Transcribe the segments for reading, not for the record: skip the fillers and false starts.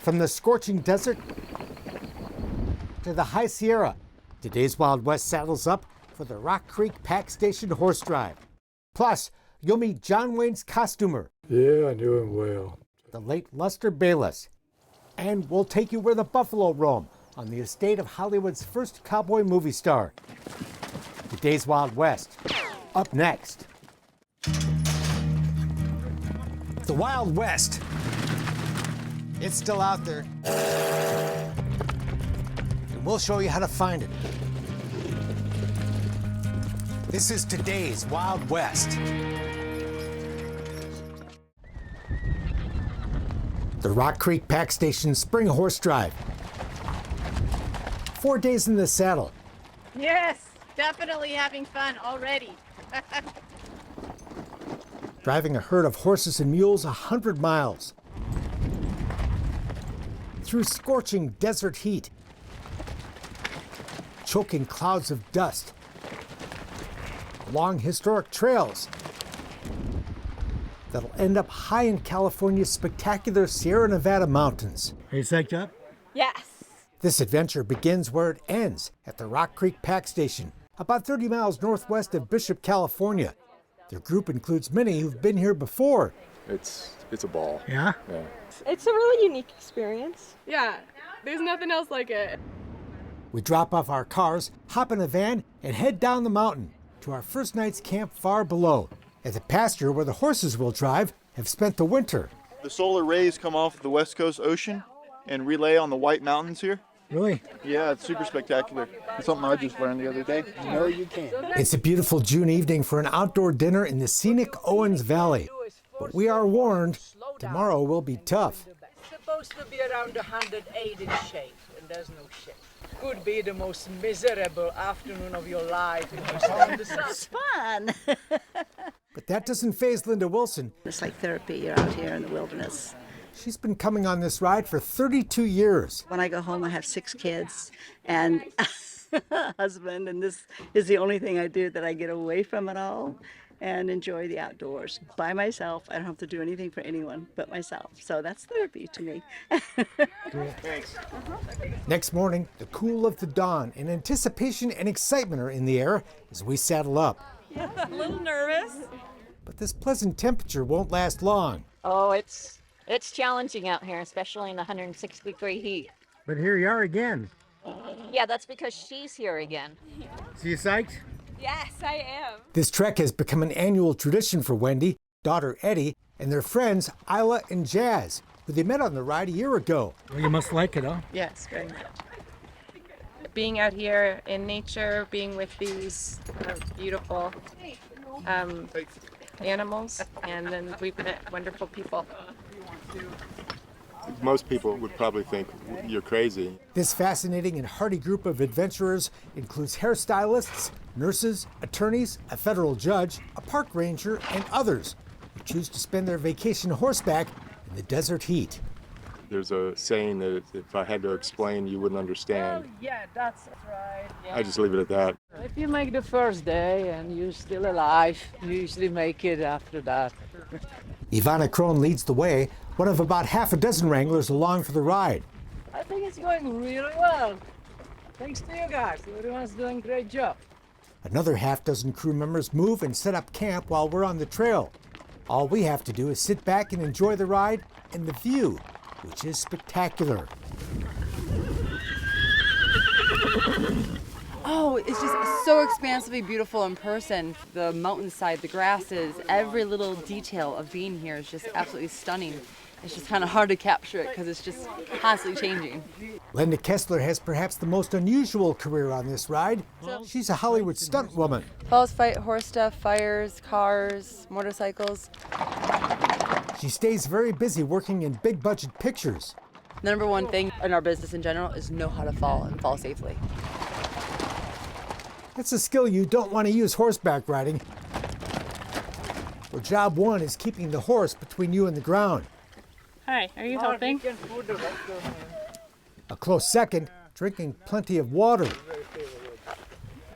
From the scorching desert to the high Sierra, today's Wild West saddles up for the Rock Creek Pack Station horse drive. Plus, you'll meet John Wayne's costumer. Yeah, I knew him well. The late Lester Bayless. And we'll take you where the buffalo roam on the estate of Hollywood's first cowboy movie star. Today's Wild West. Up next. The Wild West. It's still out there. And we'll show you how to find it. This is today's Wild West. The Rock Creek Pack Station Spring Horse Drive. 4 days in the saddle. Yes, definitely having fun already. Driving a herd of horses and mules 100 miles. Through scorching desert heat. Choking clouds of dust. Along historic trails that'll end up high in California's spectacular Sierra Nevada mountains. Are you psyched up? Yes. This adventure begins where it ends, at the Rock Creek Pack Station, about 30 miles northwest of Bishop, California. Their group includes many who've been here before. It's a ball. Yeah? Yeah. It's a really unique experience. Yeah, there's nothing else like it. We drop off our cars, hop in a van, and head down the mountain to our first night's camp far below, at the pasture where the horses we'll drive have spent the winter. The solar rays come off the West Coast Ocean and relay on the White Mountains here. Really? Yeah, it's super spectacular. It's something I just learned the other day. No, you can't. It's a beautiful June evening for an outdoor dinner in the scenic Owens Valley. But we are warned, tomorrow will be tough. It's supposed to be around 108 in shape, and there's no shape. Could be the most miserable afternoon of your life if you stand the sun. It's fun. But that doesn't faze Linda Wilson. It's like therapy. You're out here in the wilderness. She's been coming on this ride for 32 years. When I go home, I have 6 kids and a husband, and this is the only thing I do that I get away from it all and enjoy the outdoors by myself. I don't have to do anything for anyone but myself. So that's therapy to me. Thanks. Next morning, the cool of the dawn and anticipation and excitement are in the air as we saddle up. A little nervous. But this pleasant temperature won't last long. Oh, it's challenging out here, especially in 106-degree heat. But here you are again. Yeah, that's because she's here again. So you psyched? Yes, I am. This trek has become an annual tradition for Wendy, daughter Eddie, and their friends Isla and Jazz, who they met on the ride a year ago. Well, you must like it, huh? Yes, very much. Being out here in nature, being with these beautiful animals, and then we've met wonderful people. Most people would probably think you're crazy. This fascinating and hardy group of adventurers includes hairstylists, nurses, attorneys, a federal judge, a park ranger, and others who choose to spend their vacation horseback in the desert heat. There's a saying that if I had to explain, you wouldn't understand. Oh, yeah, that's right. Yeah. I just leave it at that. If you make the first day and you're still alive, you usually make it after that. Ivana Krohn leads the way, one of about half a dozen wranglers along for the ride. I think it's going really well. Thanks to you guys. Everyone's doing a great job. Another half dozen crew members move and set up camp while we're on the trail. All we have to do is sit back and enjoy the ride and the view, which is spectacular. Oh, it's just so expansively beautiful in person. The mountainside, the grasses, every little detail of being here is just absolutely stunning. It's just kind of hard to capture it because it's just constantly changing. Linda Kessler has perhaps the most unusual career on this ride. She's a Hollywood stunt woman. Fellows fight horse stuff, fires, cars, motorcycles. She stays very busy working in big budget pictures. The number one thing in our business in general is know how to fall and fall safely. That's a skill you don't want to use horseback riding, where job one is keeping the horse between you and the ground. Hi, are you helping? A close second, drinking plenty of water.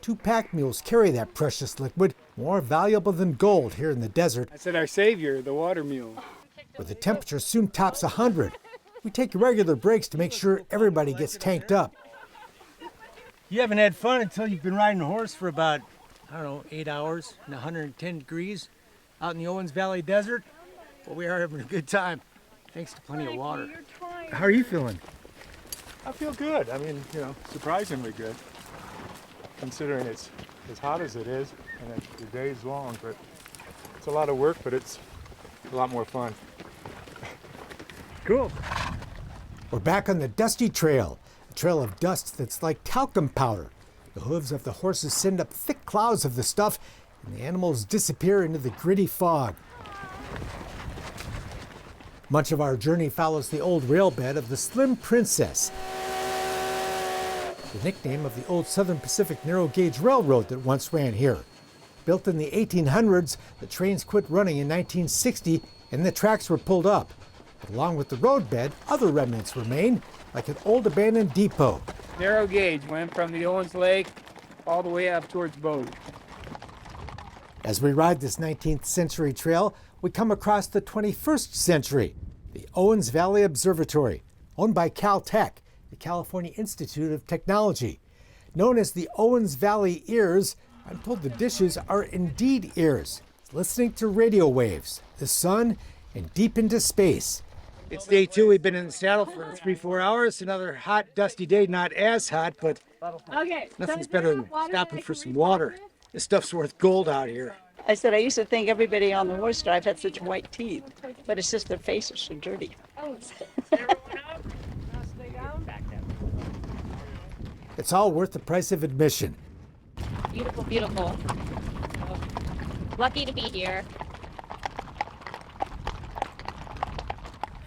2 pack mules carry that precious liquid, more valuable than gold here in the desert, I said our savior, the water mule. where the temperature soon tops 100. We take regular breaks to make sure everybody gets tanked up. You haven't had fun until you've been riding a horse for about, 8 hours in 110 degrees out in the Owens Valley Desert. But we are having a good time, thanks to plenty of water. How are you feeling? I feel good. I mean, surprisingly good, considering it's as hot as it is and the day's long. But it's a lot of work, but it's a lot more fun. Cool. We're back on the dusty trail, a trail of dust that's like talcum powder. The hooves of the horses send up thick clouds of the stuff, and the animals disappear into the gritty fog. Much of our journey follows the old rail bed of the Slim Princess, the nickname of the old Southern Pacific narrow gauge railroad that once ran here. Built in the 1800s, the trains quit running in 1960 and the tracks were pulled up. But along with the roadbed, other remnants remain, like an old abandoned depot. Narrow gauge went from the Owens Lake all the way up towards Bode. As we ride this 19th century trail, we come across the 21st century, the Owens Valley Observatory, owned by Caltech, the California Institute of Technology. Known as the Owens Valley Ears, I'm told the dishes are indeed ears, listening to radio waves, the sun, and deep into space. It's day 2. We've been in the saddle for 3-4 hours. Another hot, dusty day, not as hot, but nothing's better than stopping for some water. This stuff's worth gold out here. I said I used to think everybody on the horse drive had such white teeth, but it's just their faces so dirty. It's all worth the price of admission. Beautiful, beautiful. Lucky to be here.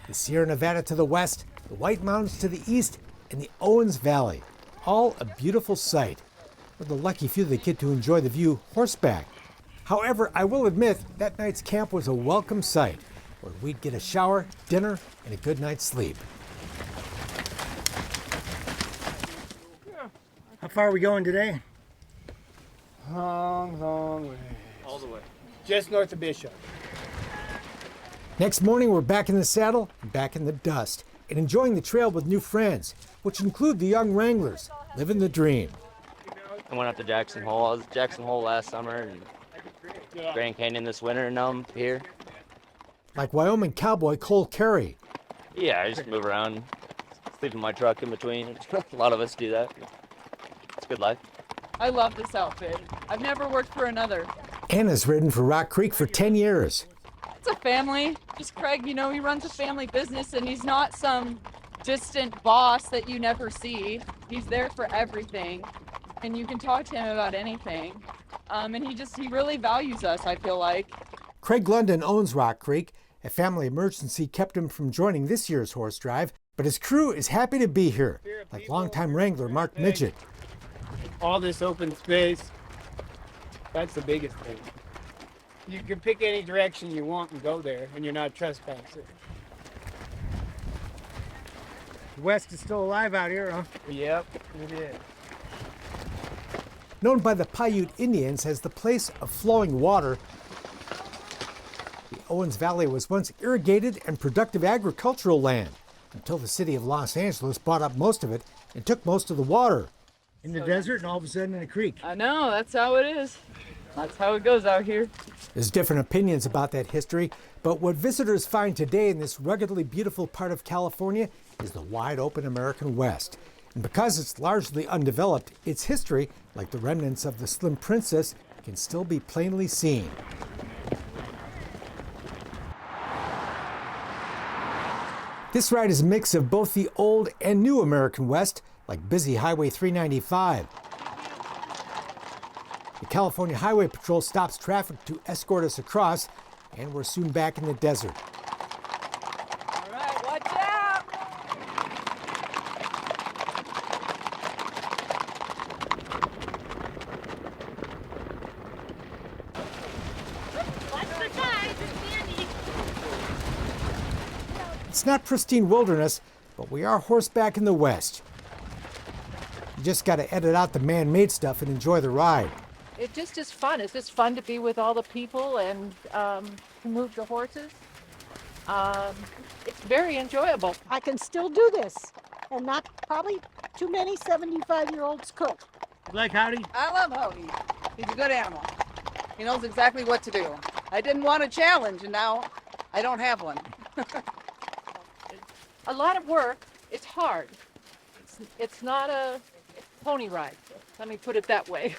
The Sierra Nevada to the west, the White Mountains to the east, and the Owens Valley. All a beautiful sight. We're the lucky few that get to enjoy the view horseback. However, I will admit that night's camp was a welcome sight, where we'd get a shower, dinner, and a good night's sleep. How far are we going today? Long way. All the way. Just north of Bishop. Next morning, we're back in the saddle and back in the dust, and enjoying the trail with new friends, which include the young Wranglers, living the dream. I went up to Jackson Hole. I was at Jackson Hole last summer and Grand Canyon this winter, and now I'm here. Like Wyoming cowboy Cole Carey. Yeah, I just move around, sleep in my truck in between. A lot of us do that. It's a good life. I love this outfit. I've never worked for another. Anna's ridden for Rock Creek for 10 years. It's a family. Just Craig, he runs a family business and he's not some distant boss that you never see. He's there for everything and you can talk to him about anything. And he really values us, I feel like. Craig London owns Rock Creek. A family emergency kept him from joining this year's horse drive, but his crew is happy to be here, like longtime wrangler Mark Midget. All this open space, that's the biggest thing. You can pick any direction you want and go there, and you're not trespassing. The West is still alive out here, huh? Yep, it is. Known by the Paiute Indians as the place of flowing water, the Owens Valley was once irrigated and productive agricultural land until the city of Los Angeles bought up most of it and took most of the water. In the desert and all of a sudden in a creek. I know, that's how it is. That's how it goes out here. There's different opinions about that history, but what visitors find today in this ruggedly beautiful part of California is the wide open American West. And because it's largely undeveloped, its history, like the remnants of the Slim Princess, can still be plainly seen. This ride is a mix of both the old and new American West, like busy Highway 395. The California Highway Patrol stops traffic to escort us across, and we're soon back in the desert. All right, watch out! Watch the sides, it's sandy. It's not pristine wilderness, but we are horseback in the West. You just got to edit out the man-made stuff and enjoy the ride. It just is fun. It's just fun to be with all the people and to move the horses. It's very enjoyable. I can still do this, and not probably too many 75-year-olds could. Like Howdy? I love Howdy. He's a good animal. He knows exactly what to do. I didn't want a challenge, and now I don't have one. A lot of work. It's hard. It's not a pony ride. Let me put it that way.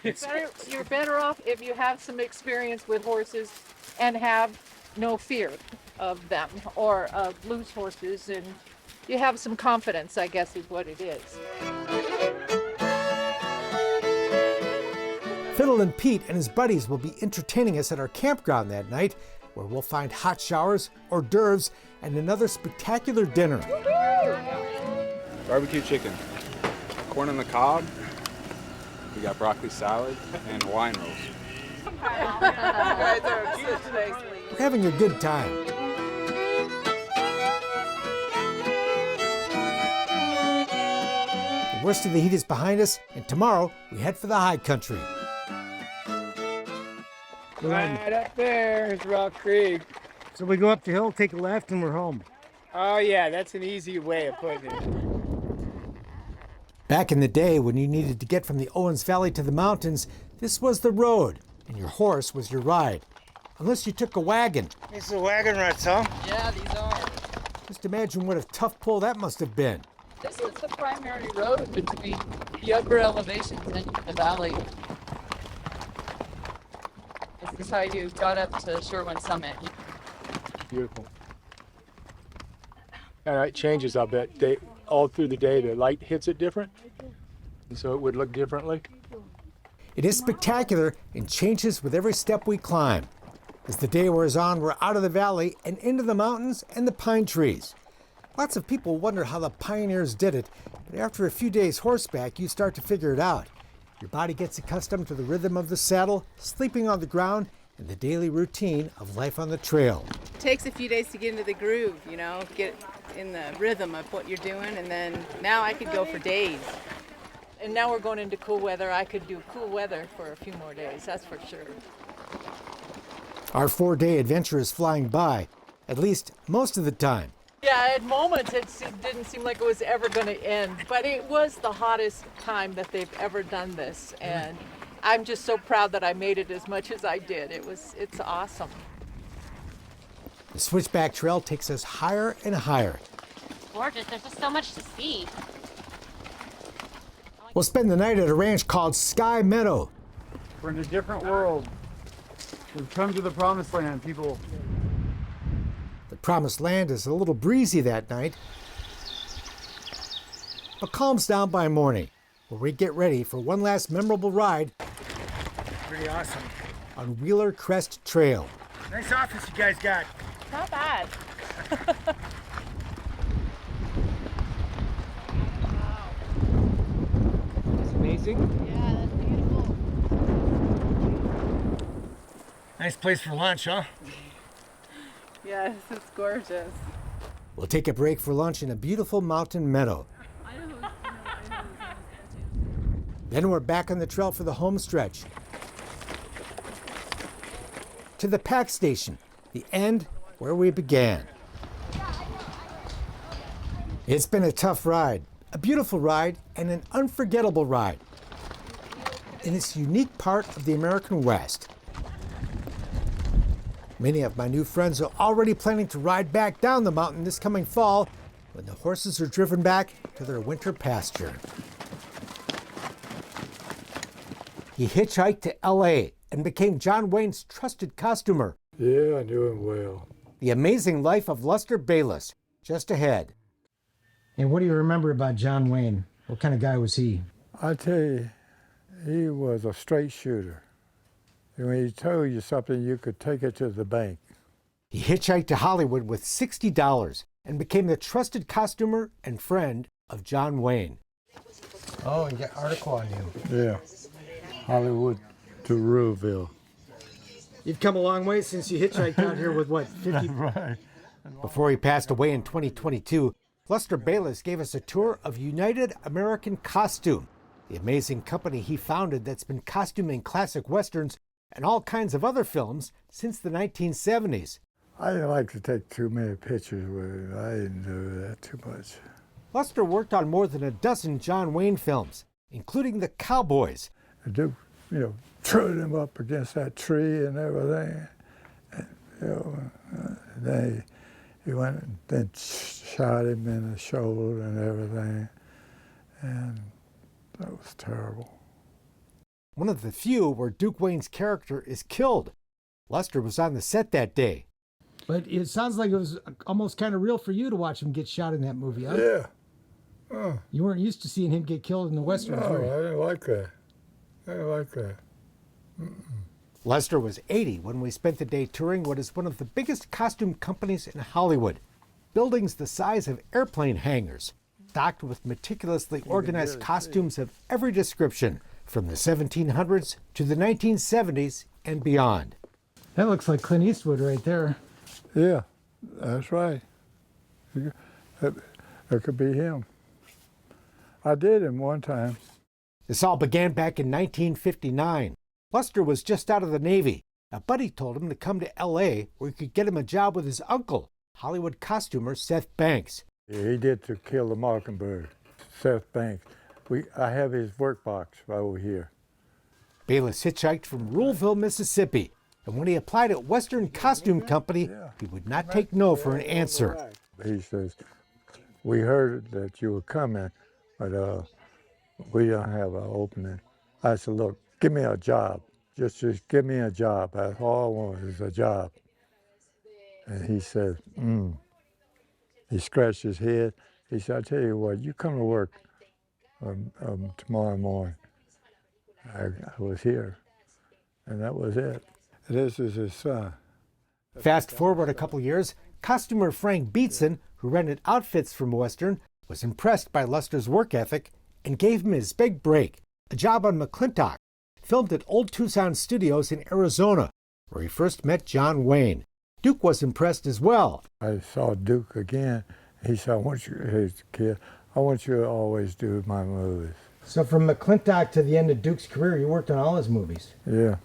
You're better off if you have some experience with horses and have no fear of them or of loose horses, and you have some confidence, I guess is what it is. Fiddle and Pete and his buddies will be entertaining us at our campground that night, where we'll find hot showers, hors d'oeuvres, and another spectacular dinner. Barbecue chicken, corn on the cob, we got broccoli salad, and Hawaiian rolls. We're having a good time. The worst of the heat is behind us, and tomorrow we head for the high country. Right up there is Rock Creek. So we go up the hill, take a left, and we're home. Oh yeah, that's an easy way of putting it. Back in the day, when you needed to get from the Owens Valley to the mountains, this was the road, and your horse was your ride. Unless you took a wagon. These are wagon ruts, huh? Yeah, these are. Just imagine what a tough pull that must have been. This is the primary road between the upper elevations and the valley. This is how you got up to Sherwin Summit. Beautiful. And it changes, I bet. All through the day, the light hits it different, and so it would look differently. It is spectacular and changes with every step we climb. As the day wears on, we're out of the valley and into the mountains and the pine trees. Lots of people wonder how the pioneers did it, but after a few days horseback, you start to figure it out. Your body gets accustomed to the rhythm of the saddle, sleeping on the ground, and the daily routine of life on the trail. It takes a few days to get into the groove, you know, get in the rhythm of what you're doing, and then now I could go for days. And now we're going into cool weather. I could do cool weather for a few more days, that's for sure. Our 4-day adventure is flying by, at least most of the time. Yeah, at moments it didn't seem like it was ever going to end, but it was the hottest time that they've ever done this, and I'm just so proud that I made it as much as I did. It's awesome. The Switchback Trail takes us higher and higher. Gorgeous. There's just so much to see. We'll spend the night at a ranch called Sky Meadow. We're in a different world. We've come to the promised land, people. The promised land is a little breezy that night, but calms down by morning, where we get ready for one last memorable ride. Pretty awesome. On Wheeler Crest Trail. Nice office you guys got. Not bad. It's amazing. Yeah, that's beautiful. Nice place for lunch, huh? Yes, it's gorgeous. We'll take a break for lunch in a beautiful mountain meadow. Then we're back on the trail for the home stretch. To the pack station, the end where we began. It's been a tough ride, a beautiful ride, and an unforgettable ride in this unique part of the American West. Many of my new friends are already planning to ride back down the mountain this coming fall when the horses are driven back to their winter pasture. He hitchhiked to LA and became John Wayne's trusted costumer. Yeah, I knew him well. The amazing life of Lester Bayless, just ahead. And what do you remember about John Wayne? What kind of guy was he? I tell you, he was a straight shooter. When he told you something, you could take it to the bank. He hitchhiked to Hollywood with $60 and became the trusted costumer and friend of John Wayne. Oh, you got an article on you. Yeah, Hollywood to Ruralville. You've come a long way since you hitchhiked out here with what, 50? Right. Before he passed away in 2022, Lester Bayless gave us a tour of United American Costume, the amazing company he founded that's been costuming classic westerns and all kinds of other films since the 1970s. I didn't like to take too many pictures with it. I didn't do that too much. Lester worked on more than a dozen John Wayne films, including The Cowboys. The Duke, threw him up against that tree and everything. And, then he went and then shot him in the shoulder and everything. And that was terrible. One of the few where Duke Wayne's character is killed. Lester was on the set that day. But it sounds like it was almost kind of real for you to watch him get shot in that movie, huh? Yeah. You weren't used to seeing him get killed in the Westerns, No, were you? I didn't like that. I didn't like that. Lester was 80 when we spent the day touring what is one of the biggest costume companies in Hollywood. Buildings the size of airplane hangars, stocked with meticulously organized costumes of every description, from the 1700s to the 1970s and beyond. That looks like Clint Eastwood right there. Yeah, that's right. That could be him. I did him one time. This all began back in 1959. Lester was just out of the Navy. A buddy told him to come to L.A. where he could get him a job with his uncle, Hollywood costumer Seth Banks. He did To Kill the Mockingbird, Seth Banks. I have his work box right over here. Bayless hitchhiked from Ruleville, Mississippi, and when he applied at Western Costume Company, he would not take no for an answer. He says, "We heard that you were coming, but we don't have an opening." I said, "Look, give me a job. Just give me a job. That's all I want is a job." And he said, He scratched his head. He said, "I tell you what, you come to work tomorrow morning." I was here, and that was it. This is his son. Fast forward a couple years, costumer Frank Beatson, who rented outfits from Western, was impressed by Lester's work ethic and gave him his big break, a job on McClintock, filmed at Old Tucson Studios in Arizona, where he first met John Wayne. Duke was impressed as well. I saw Duke again. He said, "Hey, kid, I want you to always do my movies." So from McClintock to the end of Duke's career, you worked on all his movies. Yeah.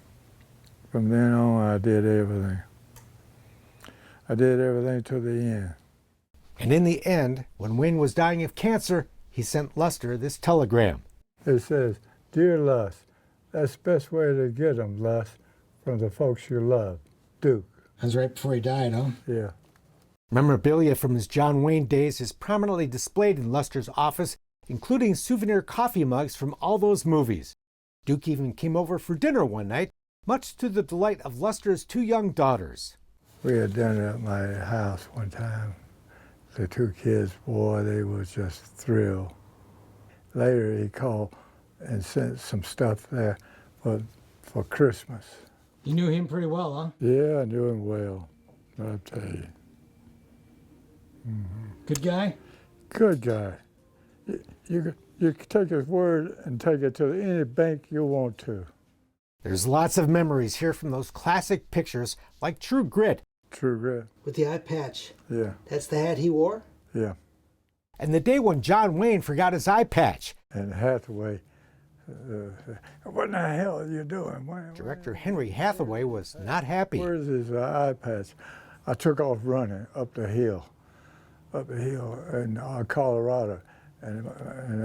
From then on, I did everything. I did everything to the end. And in the end, when Wayne was dying of cancer, he sent Lester this telegram. It says, "Dear Les, that's the best way to get them, Les, from the folks you love. Duke." That was right before he died, huh? Yeah. Memorabilia from his John Wayne days is prominently displayed in Lester's office, including souvenir coffee mugs from all those movies. Duke even came over for dinner one night, much to the delight of Lester's two young daughters. We had dinner at my house one time. The two kids, boy, they were just thrilled. Later, he called and sent some stuff there for Christmas. You knew him pretty well, huh? Yeah, I knew him well, I'll tell you. Good guy? Good guy. You can take his word and take it to any bank you want to. There's lots of memories here from those classic pictures, like True Grit. True Grit. With the eye patch. Yeah. That's the hat he wore? Yeah. And the day when John Wayne forgot his eye patch. And Hathaway, what in the hell are you doing? Director Henry Hathaway was not happy. Where's his eye patch? I took off running up the hill in Colorado. And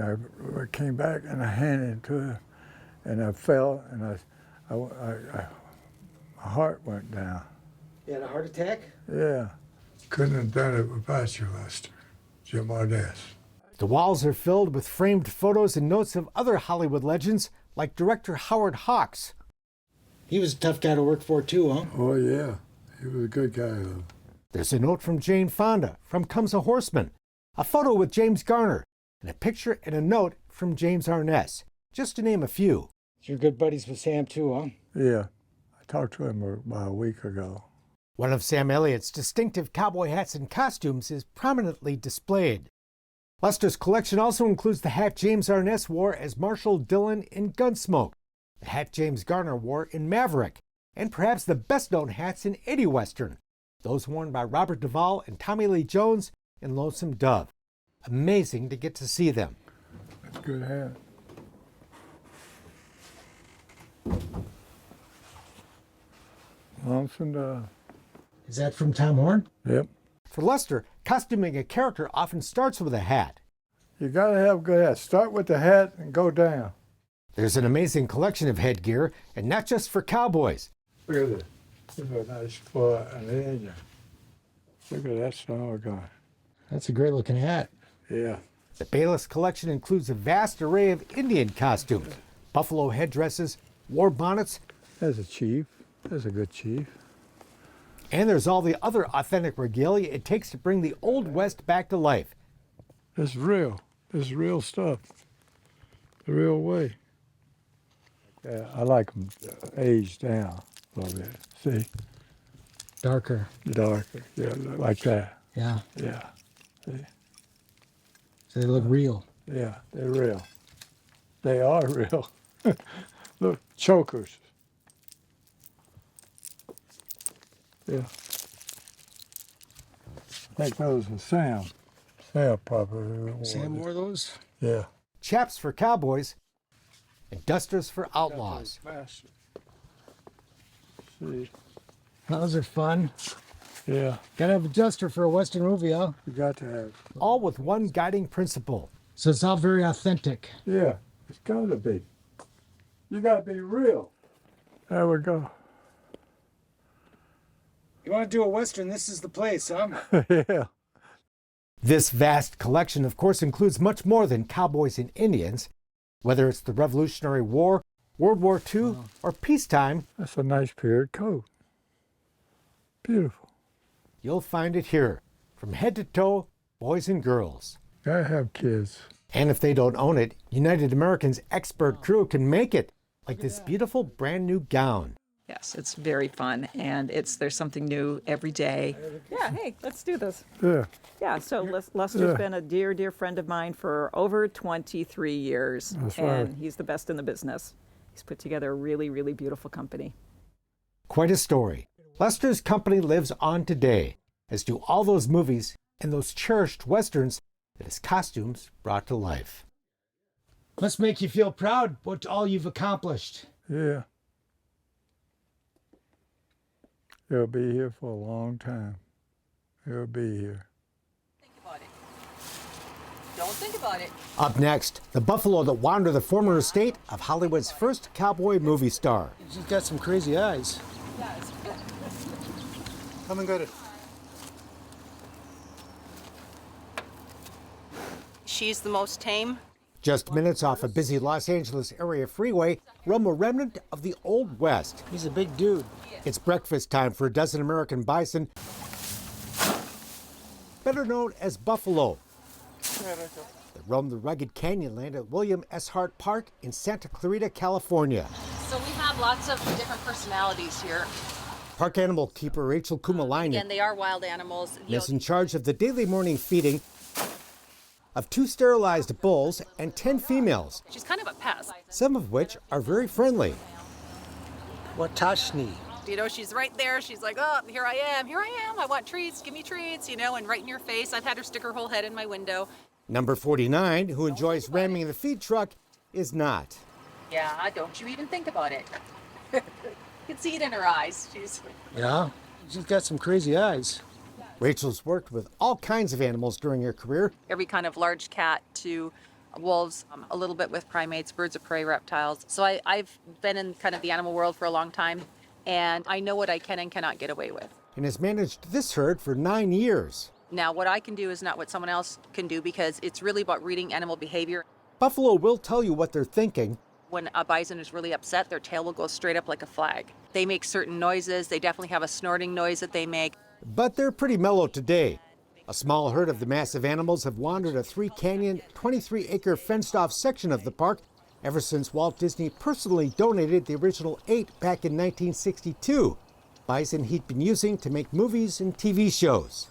I came back and I handed it to him. And I fell and my heart went down. You had a heart attack? Yeah. Couldn't have done it without you, Lester. Jim Ardess. The walls are filled with framed photos and notes of other Hollywood legends, like director Howard Hawks. He was a tough guy to work for, too, huh? Oh, yeah. He was a good guy, though. There's a note from Jane Fonda from Comes a Horseman, a photo with James Garner, and a picture and a note from James Arness, just to name a few. You're good buddies with Sam, too, huh? Yeah. I talked to him about a week ago. One of Sam Elliott's distinctive cowboy hats and costumes is prominently displayed. Lester's collection also includes the hat James Arness wore as Marshal Dillon in Gunsmoke, the hat James Garner wore in Maverick, and perhaps the best-known hats in any Western, those worn by Robert Duvall and Tommy Lee Jones in Lonesome Dove. Amazing to get to see them. That's a good hat. Lonesome Dove. Is that from Tom Horn? Yep. For Lester, costuming a character often starts with a hat. You gotta have a good hat. Start with the hat and go down. There's an amazing collection of headgear, and not just for cowboys. Look at this. This is a nice for an Indian. Look at that son of a gun. That's a great looking hat. Yeah. The Bayless collection includes a vast array of Indian costumes, buffalo headdresses, war bonnets. There's a chief. There's a good chief. And there's all the other authentic regalia it takes to bring the Old West back to life. It's real. It's real stuff. The real way. Yeah, I like them aged down a little bit. See? Darker. Darker. Yeah, like that. Yeah. Yeah. See? So they look real. Yeah, they're real. They are real. Look, chokers. Yeah. I think those are Sam. Sam probably wore Sam wore those? Yeah. Chaps for cowboys and dusters for outlaws. See. Those are fun. Yeah. Gotta have a duster for a Western movie, huh? You got to have. All with one guiding principle. So it's all very authentic. Yeah, it's gotta be. You gotta be real. There we go. You want to do a Western, this is the place, huh? Yeah. This vast collection, of course, includes much more than cowboys and Indians. Whether it's the Revolutionary War, World War II, or peacetime. That's a nice period coat. Beautiful. You'll find it here, from head to toe, boys and girls. Gotta have kids. And if they don't own it, United American's expert crew can make it, like this beautiful brand new gown. Yes, it's very fun, and there's something new every day. Yeah, hey, let's do this. Yeah. Yeah, so Lester's Yeah. been a dear, dear friend of mine for over 23 years, That's and right. he's the best in the business. He's put together a really, really beautiful company. Quite a story. Lester's company lives on today, as do all those movies and those cherished Westerns that his costumes brought to life. Must make you feel proud what all you've accomplished. Yeah. It'll be here for a long time. It'll be here. Don't think about it. Up next, the buffalo that wandered the former estate of Hollywood's first cowboy movie star. She's got some crazy eyes. Come and get it. She's the most tame. Just minutes off a busy Los Angeles area freeway, roam a remnant of the Old West. He's a big dude. It's breakfast time for a dozen American bison, better known as buffalo, that roam the rugged canyonland at William S. Hart Park in Santa Clarita, California. So we have lots of different personalities here. Park animal keeper Rachel Kumalainen Again, they are wild animals. is in charge of the daily morning feeding of 2 sterilized bulls and 10 females, She's kind of a pest. some of which are very friendly. Watashni. You know, she's right there. She's like, oh, here I am. I want treats. Give me treats, you know, and right in your face. I've had her stick her whole head in my window. Number 49, who enjoys ramming the feed truck, is not. Yeah, don't you even think about it. You can see it in her eyes. Yeah, she's got some crazy eyes. Rachel's worked with all kinds of animals during her career. Every kind of large cat to wolves, a little bit with primates, birds of prey, reptiles. So I've been in kind of the animal world for a long time, and I know what I can and cannot get away with. And has managed this herd for 9 years. Now, what I can do is not what someone else can do, because it's really about reading animal behavior. Buffalo will tell you what they're thinking. When a bison is really upset, their tail will go straight up like a flag. They make certain noises. They definitely have a snorting noise that they make. But they're pretty mellow today. A small herd of the massive animals have wandered a 3-canyon, 23-acre fenced-off section of the park ever since Walt Disney personally donated the original 8 back in 1962. Bison he'd been using to make movies and TV shows.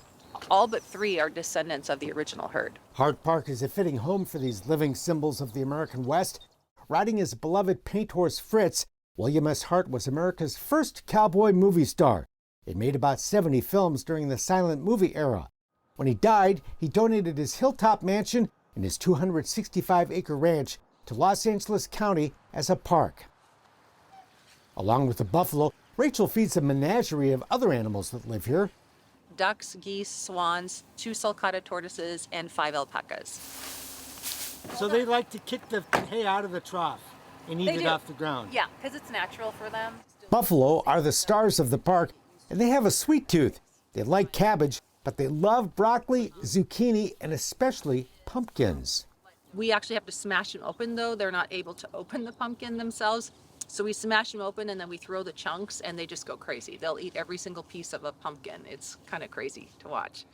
All but 3 are descendants of the original herd. Hart Park is a fitting home for these living symbols of the American West. Riding his beloved paint horse Fritz, William S. Hart was America's first cowboy movie star. It made about 70 films during the silent movie era. When he died, he donated his hilltop mansion and his 265-acre ranch to Los Angeles County as a park. Along with the buffalo, Rachel feeds a menagerie of other animals that live here. Ducks, geese, swans, 2 sulcata tortoises, and 5 alpacas. So they like to kick the hay out of the trough and eat They it do. off the ground. Yeah, because it's natural for them. Buffalo are the stars of the park, and they have a sweet tooth. They like cabbage, but they love broccoli, zucchini, and especially pumpkins. We actually have to smash them open, though. They're not able to open the pumpkin themselves. So we smash them open and then we throw the chunks and they just go crazy. They'll eat every single piece of a pumpkin. It's kind of crazy to watch.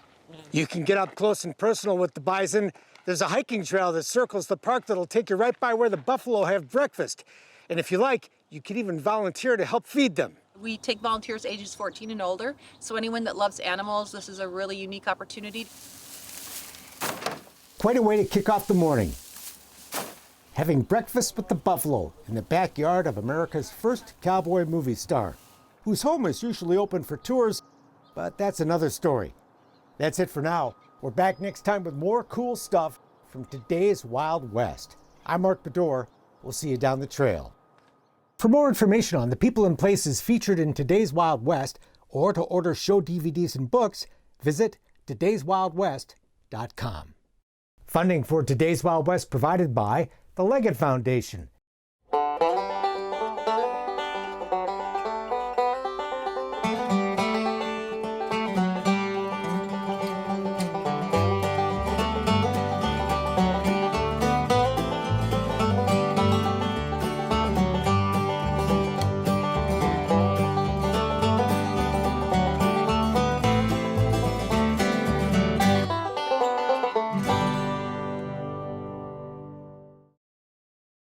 You can get up close and personal with the bison. There's a hiking trail that circles the park that'll take you right by where the buffalo have breakfast. And if you like, you can even volunteer to help feed them. We take volunteers ages 14 and older. So anyone that loves animals, this is a really unique opportunity. Quite a way to kick off the morning. Having breakfast with the buffalo in the backyard of America's first cowboy movie star, whose home is usually open for tours, but that's another story. That's it for now. We're back next time with more cool stuff from today's Wild West. I'm Mark Bedore. We'll see you down the trail. For more information on the people and places featured in today's Wild West, or to order show DVDs and books, visit todayswildwest.com. Funding for Today's Wild West provided by the Leggett Foundation,